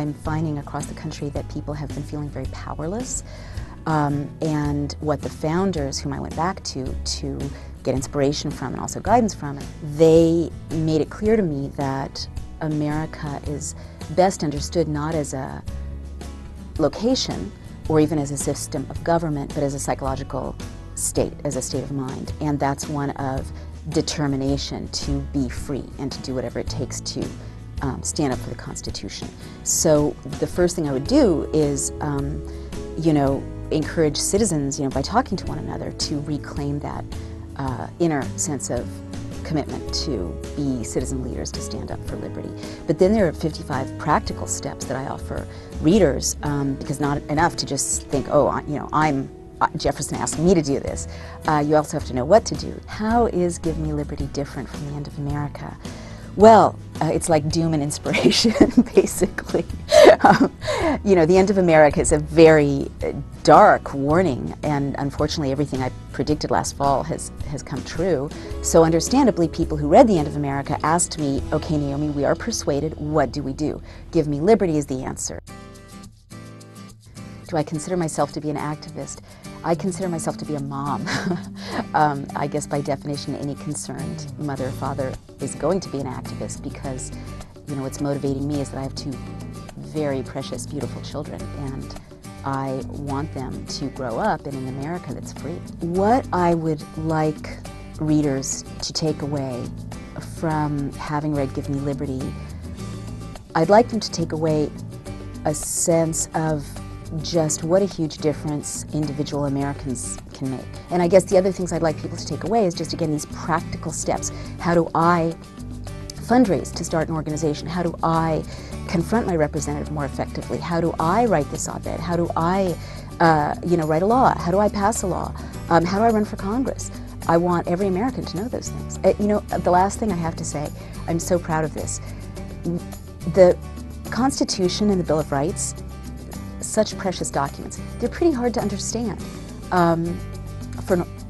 I'm finding across the country that people have been feeling very powerless. And what the founders, whom I went back to get inspiration from and also guidance from, they made it clear to me that America is best understood not as a location or even as a system of government, but as a psychological state, as a state of mind. And that's one of determination to be free and to do whatever it takes to stand up for the Constitution. So the first thing I would do is, encourage citizens, by talking to one another, to reclaim that inner sense of commitment to be citizen leaders, to stand up for liberty. But then there are 55 practical steps that I offer readers, because not enough to just think, Jefferson asked me to do this. You also have to know what to do. How is Give Me Liberty different from The End of America? Well, it's like doom and inspiration, basically. The End of America is a very dark warning, and unfortunately everything I predicted last fall has come true. So understandably, people who read The End of America asked me, okay, Naomi, we are persuaded, what do we do? Give Me Liberty is the answer. Do I consider myself to be an activist? I consider myself to be a mom. I guess by definition, any concerned mother or father is going to be an activist, because what's motivating me is that I have two very precious, beautiful children, and I want them to grow up in an America that's free. What I would like readers to take away from having read Give Me Liberty, I'd like them to take away a sense of just what a huge difference individual Americans can make. And I guess the other things I'd like people to take away is just, again, these practical steps. How do I fundraise to start an organization? How do I confront my representative more effectively? How do I write this op-ed? How do I, write a law? How do I pass a law? How do I run for Congress? I want every American to know those things. The last thing I have to say, I'm so proud of this. The Constitution and the Bill of Rights, such precious documents, they're pretty hard to understand.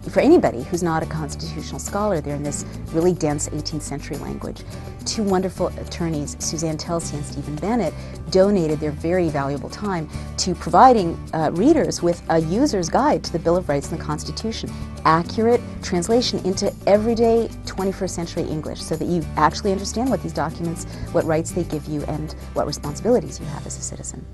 For anybody who's not a constitutional scholar, they're in this really dense 18th century language. Two wonderful attorneys, Suzanne Telsey and Stephen Bennett, donated their very valuable time to providing readers with a user's guide to the Bill of Rights and the Constitution. Accurate translation into everyday 21st century English, so that you actually understand what these documents, what rights they give you, and what responsibilities you have as a citizen.